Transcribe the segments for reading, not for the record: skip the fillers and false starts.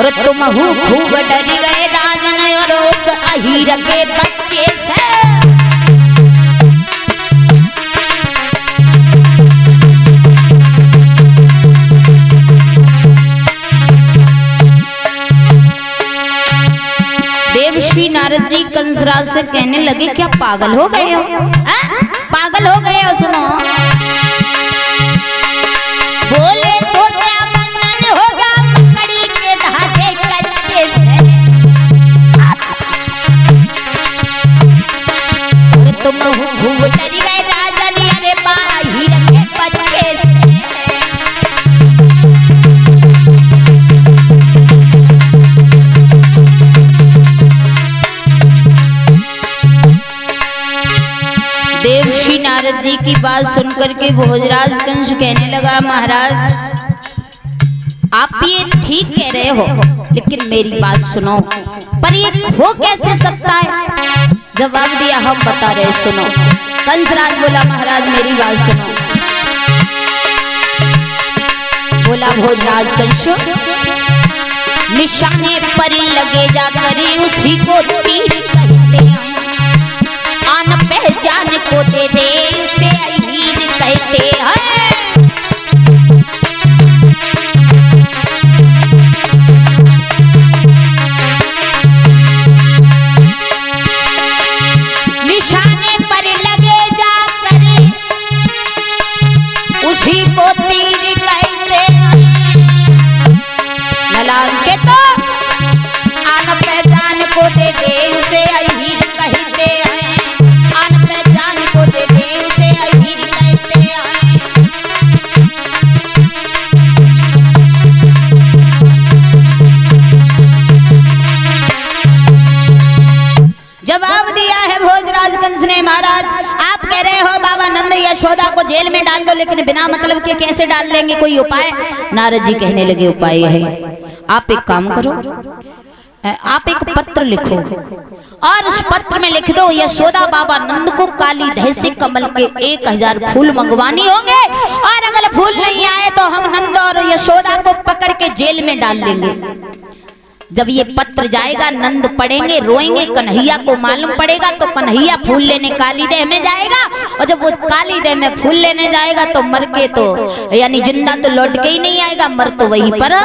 और तुम खूब डर गए राजन और उस अहीर के बच्चे से। देवश्री नारद जी कंसराज से कहने लगे क्या पागल हो गए हो? पागल हो गए हो? सुनो, बोले तो क्या बनन होगा मकड़ी के धागे कच्चे से। और तुम खूब डर गए राजन अरे बाहीर के बच्चे से। देवश्री नारद जी की बात सुनकर के भोजराज कंस कहने लगा महाराज आप ये ठीक कह रहे हो, लेकिन मेरी बात सुनो, पर ये हो कैसे सकता है? जवाब दिया हम बता रहे, सुनो। कंसराज बोला महाराज मेरी बात सुनो। बोला भोजराज कंस निशाने पर लगे जाकर उसी को तीर कहते हैं, आन पहचान को दे दे उसे अहीर कहते हैं। निशाने पर लगे जाकर उसी को तीर कहते हैं, ललाट के तो आन पहचान को दे दे उसे अहीर कहते हैं। जवाब दिया है भोजराज कंस ने महाराज आप कह रहे हो बाबा नंद यशोदा को जेल में डाल दो, लेकिन बिना मतलब के कैसे डाल लेंगे, कोई उपाय? नारद जी कहने लगे उपाय है, आप एक काम करो, आप एक पत्र लिखो और उस पत्र में लिख दो यशोदा बाबा नंद को काली दह से कमल के 1000 फूल मंगवानी होंगे, और अगर फूल नहीं आए तो हम नंद और यशोदा को पकड़ के जेल में डाल लेंगे। जब ये पत्र जाएगा नंद पढ़ेंगे, रोएंगे, कन्हैया को मालूम पड़ेगा तो कन्हैया फूल लेने काली देह में जाएगा, और जब वो काली देह में फूल लेने जाएगा तो मर के तो यानी जिंदा तो लौट के ही नहीं आएगा, मर तो वहीं पर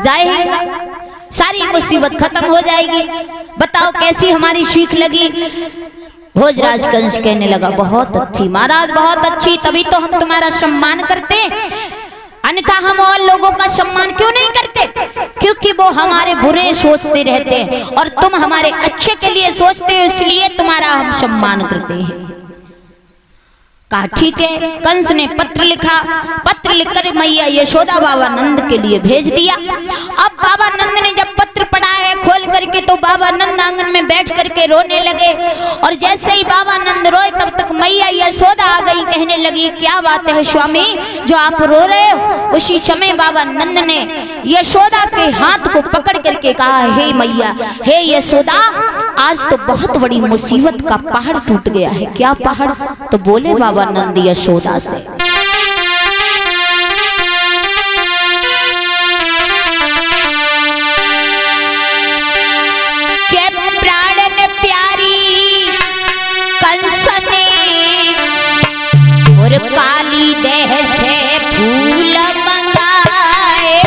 जाएगा, सारी मुसीबत खत्म हो जाएगी। बताओ कैसी हमारी सीख लगी? भोजराज कंस कहने लगा बहुत अच्छी महाराज, बहुत अच्छी, तभी तो हम तुम्हारा सम्मान करते, अन्यथा हम और लोगों का सम्मान क्यों नहीं करते? क्योंकि वो हमारे बुरे सोचते रहते हैं और तुम हमारे अच्छे के लिए सोचते हो, इसलिए तुम्हारा हम सम्मान करते हैं। कहा ठीक है। कंस ने पत्र लिखा, पत्र लिखकर मैया यशोदा बाबा नंद के लिए भेज दिया। अब बाबा नंद ने जब पत्र पढ़ा है खोल करके तो बाबा नंद आंगन में बैठ करके रोने लगे, और जैसे ही बाबा नंद रोए तब तक मैया यशोदा आ गई, कहने लगी क्या बात है स्वामी जो आप रो रहे हो? उसी समय बाबा नंद ने यशोदा के हाथ को पकड़ करके कहा हे मैया, हे यशोदा, आज तो बहुत बड़ी मुसीबत का पहाड़ टूट गया है। क्या पहाड़? तो बोले बाबा नंद यशोदा से के प्राण प्यारी कंस ने और काली देह से फूल मंगाए,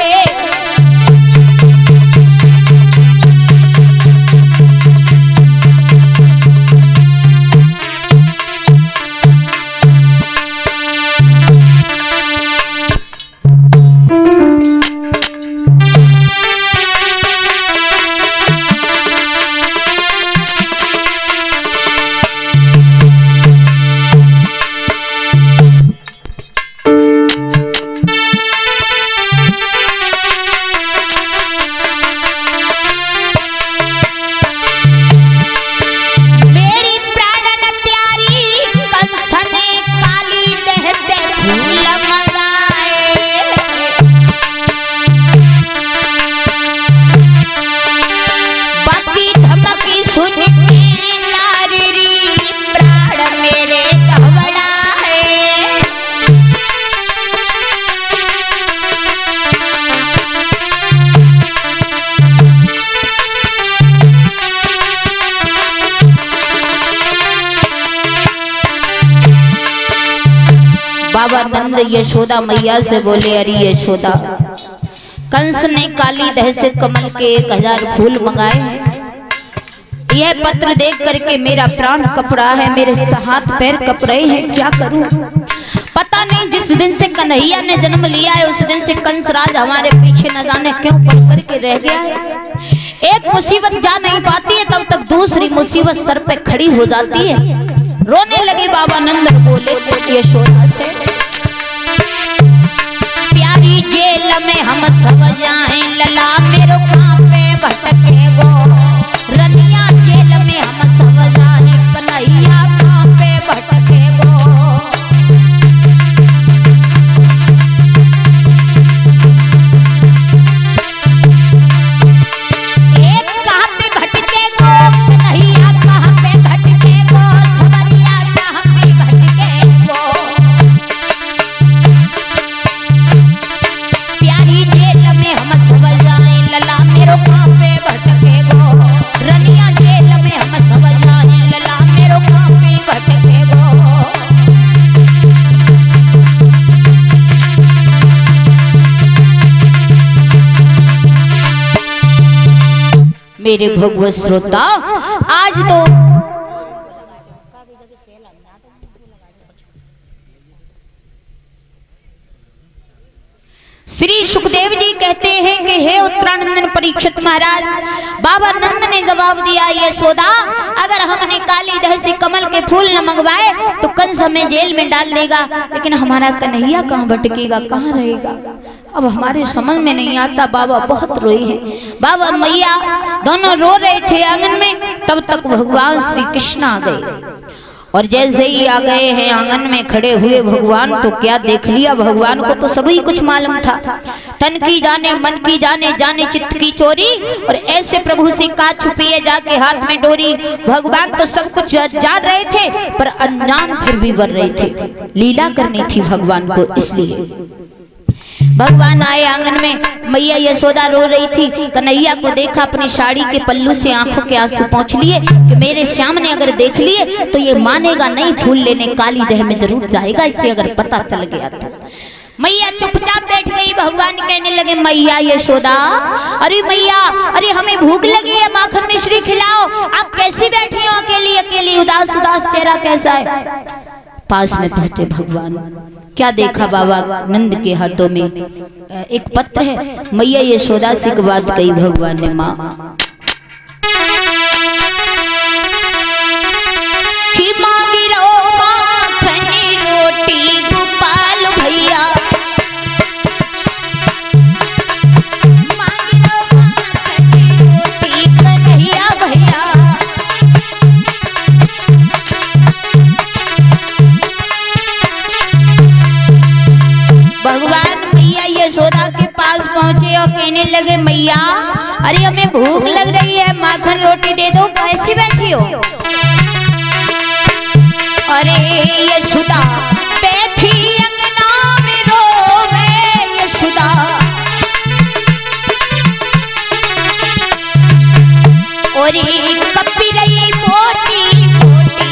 बाबा नंद यशोदा मैया से बोले, अरे यशोदा, कंस ने काली दह से कमल के 1000 फूल मंगाए। यह पत्र देख करके मेरा प्राण कप रहा है, मेरे हाथ पैर कप रहे हैं, क्या करूं? पता नहीं जिस दिन से कन्हैया ने जन्म लिया है उस दिन से कंस राज हमारे पीछे न जाने क्यों पड़ करके रह गया है। एक मुसीबत जा नहीं पाती है तब तक दूसरी मुसीबत सर पे खड़ी हो जाती है। रोने लगे बाबा नंद, बोले यशोदा से, प्यारी जेल में हम सब जाएं, लला मेरो कहाँ पे भटके वो, रनिया जेल में हम सब जाएं, कन्हैया कहाँ पे भटके वो। एक कहाँ पे भटके वो, कन्हैया कहाँ पे भटके वो, सबरिया कहाँ पे भटके वो। प्यारी जेल में हम सब जाएं, लला मेरो कहाँ पे भटके वो, रनिया जेल में हम सब जाएं, लला मेरो कहाँ पे भटके वो। मेरे भगवत श्रोता, आज तो श्री सुखदेव जी कहते हैं कि हे उत्तरानंदन परीक्षित महाराज, बाबा नंद ने जवाब दिया, यशोदा, अगर हमने काली दह से कमल के फूल न मंगवाए तो कंस हमें जेल में डाल देगा, लेकिन हमारा कन्हैया कहाँ भटकेगा, कहाँ रहेगा, अब हमारे समझ में नहीं आता। बाबा बहुत रोए हैं। बाबा मैया दोनों रो रहे थे आंगन में, तब तक भगवान श्री कृष्ण आ गए। और जैसे ही आ गए हैं आंगन में खड़े हुए भगवान, तो क्या देख लिया, भगवान को तो सभी कुछ मालूम था। तन की जाने मन की जाने, जाने चित्त की चोरी, और ऐसे प्रभु से का छुपिए जाके हाथ में डोरी। भगवान तो सब कुछ जान रहे थे पर अनजान फिर भी बर रहे थे। लीला करनी थी भगवान को, इसलिए भगवान आए आंगन में। मैया यशोदा रो रही थी। कन्हैया को देखा, अपनी साड़ी के पल्लू से आंखों के आंसू पोंछ लिए कि मेरे श्याम ने अगर देख लिए तो ये मानेगा नहीं, फूल लेने काली दह में जरूर जाएगा, इससे अगर पता चल गया तो। मैया चुपचाप बैठ गई। भगवान कहने लगे, मैया यशोदा, अरे मैया, अरे हमें भूख लगी है, माखन मिश्री खिलाओ। आप कैसी बैठी हो अकेली अकेली, उदास उदास चेहरा कैसा है। पास में पहुंचे भगवान, क्या देखा बाबा नंद के हाथों में एक पत्र है। मैया यशोदा से एक बात कही भगवान ने, माँ कि मांगी रो माखनी रोटी गोपाल भैया, मांगी रो माखनी रोटी कन्हैया भैया। भगवान मैया यशोदा के पास पहुंचे और कहने लगे, मैया, अरे हमें भूख लग रही है, माखन रोटी दे दो। कैसी बैठी हो? अरे यशोदा बैठी अंगना में रोवे, यशोदा और कपी रही मोटी मोटी,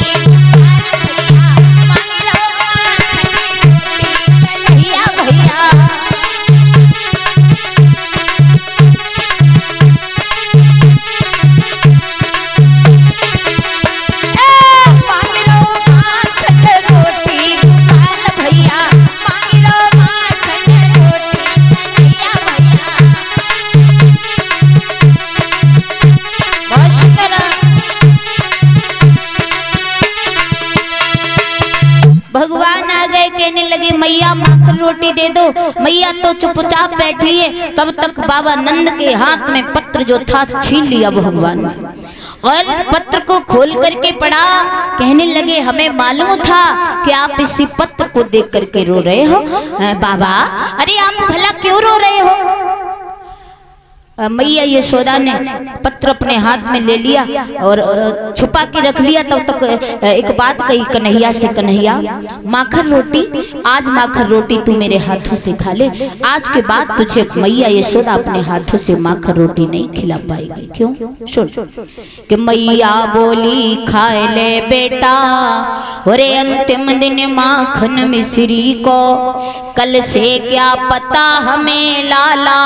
भगवान आ गए। कहने लगे, मैया माखन रोटी दे दो। मैया तो चुपचाप बैठी है। तब तक बाबा नंद के हाथ में पत्र जो था छीन लिया भगवान ने और पत्र को खोल करके पढ़ा। कहने लगे, हमें मालूम था कि आप इसी पत्र को देख करके रो रहे हो। बाबा, अरे आप भला क्यों रो रहे हो? मैया यशोदा ने पत्र अपने हाथ में ले लिया और छुपा के रख लिया। तब तक एक बात कही कन्हैया से, कन्हैया माखन रोटी, आज माखन रोटी तू मेरे हाथों से खा ले, आज के बाद तुझे मैया यशोदा अपने हाथों से माखन रोटी नहीं खिला पाएगी। क्यों? सुन कि मैया बोली खाए ले बेटा, और अंतिम दिन माखन मिश्री को, कल से क्या पता हमें लाला,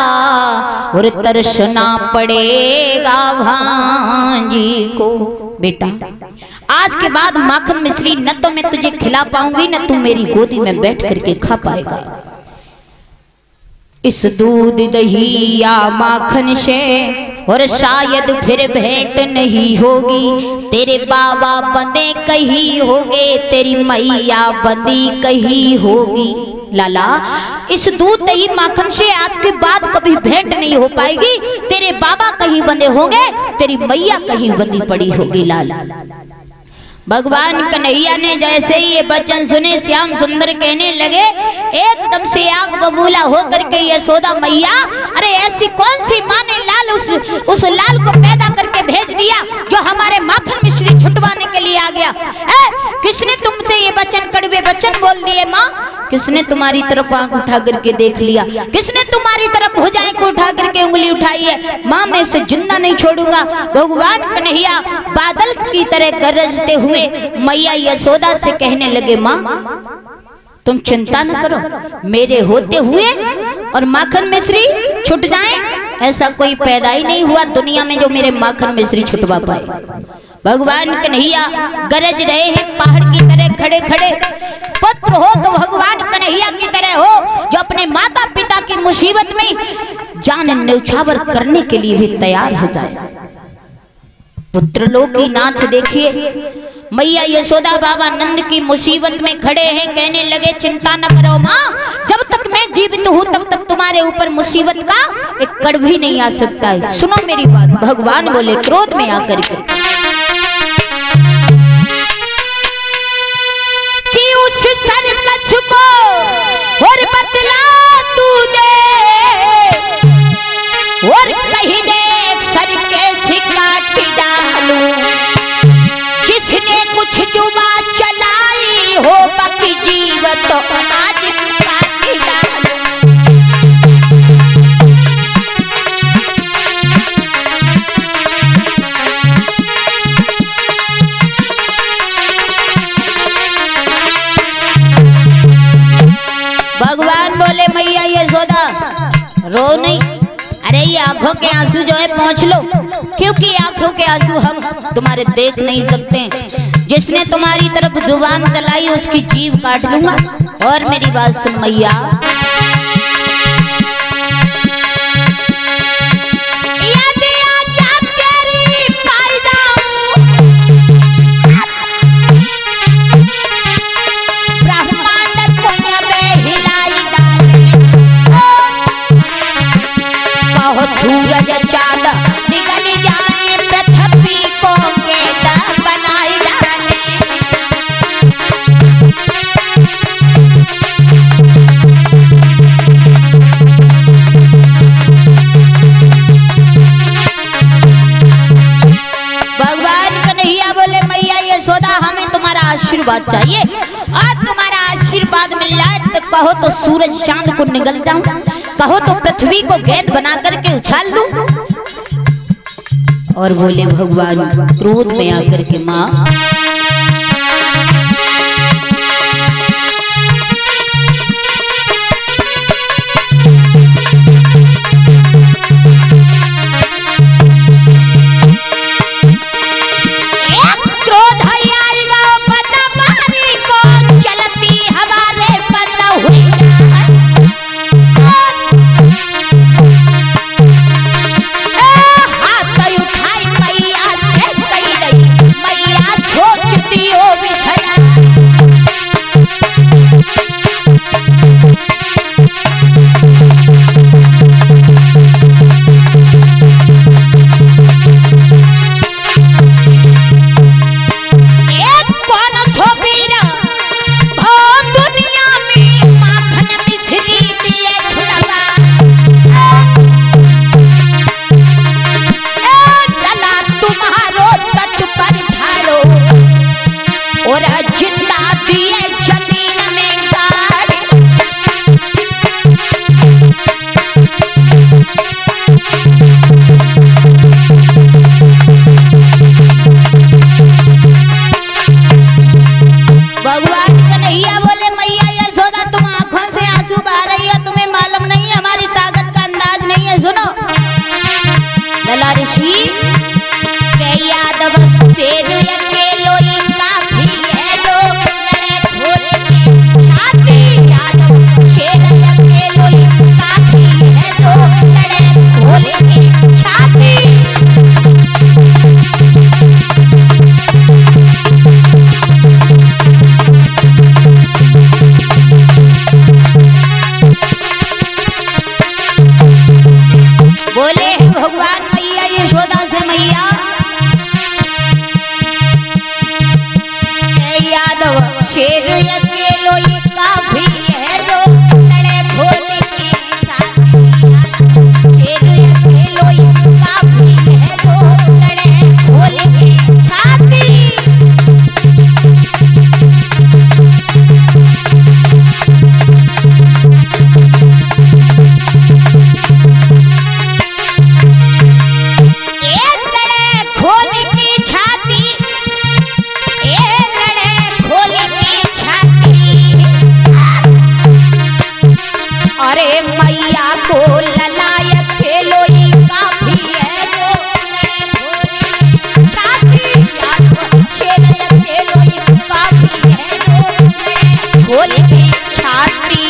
और तरसना पड़ेगा भांजी को। बेटा आज के बाद माखन मिश्री न तो मैं तुझे खिला पाऊंगी, न तू मेरी गोदी में बैठ करके खा पाएगा। इस दूध दही या माखन से और शायद फिर भेंट नहीं होगी, तेरे बाबा बंदे कहीं होगे, तेरी मैया बंदी कहीं होगी। लाला इस दूध दही माखन से आज के बाद कभी भेंट नहीं हो पाएगी, तेरे बाबा कहीं बंदे होंगे, तेरी मैया कहीं बंदी पड़ी होगी। लाला भगवान कन्हैया ने जैसे ही ये वचन सुने, श्याम सुंदर कहने लगे, एकदम से आग बबूला होकर के यशोदा मैया, अरे ऐसी कौन सी माँ ने लाल उस लाल को पैदा करके भेज दिया जो हमारे माखन मिश्री छुटवाने के लिए आ गया? किसने तुमसे ये वचन कड़वे वचन बोल दिए माँ? किसने तुम्हारी तरफ आंख उठा करके देख लिया? किसने तुम्हारी तरफ भुजाएं को उठा करके उंगली उठाई है? माँ मैं इसे जिंदा नहीं छोड़ूंगा। भगवान कन्हैया बादल की तरह गरजते हुए मैया यशोदा से कहने लगे, माँ तुम चिंता न करो, मेरे होते हुए और माखन मिश्री छुट जाए, ऐसा कोई पैदा ही नहीं हुआ दुनिया में जो मेरे माखन मिश्री छुटवा पाए। भगवान कन्हैया गरज रहे हैं पहाड़ की तरह खड़े खड़े। पुत्र हो तो भगवान कन्हैया की तरह हो, जो अपने माता पिता की मुसीबत में जान न्यौछावर करने के लिए भी तैयार हो जाए। पुत्र लोग की नाच देखिए, मैया यशोदा बाबा नंद की मुसीबत में खड़े हैं, कहने लगे चिंता न करो माँ, जब तक मैं जीवित हूँ तब तक तुम्हारे ऊपर मुसीबत का एक कण भी नहीं आ सकता है। सुनो मेरी बात। भगवान बोले क्रोध में आकर के कि उस सरकस को और बदला तू दे, और कहीं देख सर कैसी काट डालूं, जिसने कुछ जुबा चलाई हो बाकी जीवन तो आज काट डालूं। भगवान बोले मैया यशोदा रो नहीं, अरे ये आंखों के आंसू जो है पहुंच लो, क्योंकि आंखों के आंसू हम तुम्हारे देख नहीं सकते। जिसने तुम्हारी तरफ जुबान चलाई उसकी जीभ काट लूंगा। और मेरी बात सुन मैया, सूरज चांद निकल जाए, पृथ्वी को केदा बनाई डाले। भगवान कन्हैया बोले मैया यशोदा हमें तुम्हारा आशीर्वाद चाहिए, और तुम्हारा आशीर्वाद मिल जाए तो कहो तो सूरज चांद को निगल जाऊं, कहो तो पृथ्वी को गेंद बना करके उछाल दूं। और बोले भगवान क्रोध में आकर के माँ सोच बोले है भगवान मैया यशोदा से, मैया यादव शेर अकेलो ही काफी है, दो लड़े खोल के साथी। शेर अकेलो ही काफी है, दो लड़े खोल के छाती। अरे मैया को ललायक खेलो ही काफी है, जो छाती शेर खेलो ही काफी है, जो खोल के छाती।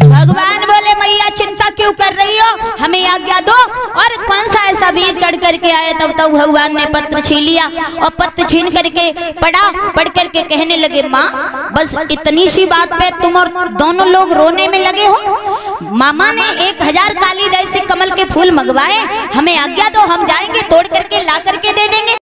भगवान बोले मैया चिंता क्यों कर रही हो, हमें आज्ञा दो। और कौन सा ऐसा वीर चढ़ करके आया, तब तब भगवान ने पत्र छीन लिया और पत्र छीन करके पढ़ करके कहने लगे, माँ बस इतनी सी बात पे तुम और दोनों लोग रोने में लगे हो। मामा ने 1000 काली जैसे कमल के फूल मंगवाए, हमें आज्ञा दो, हम जाएंगे तोड़ करके ला करके दे देंगे।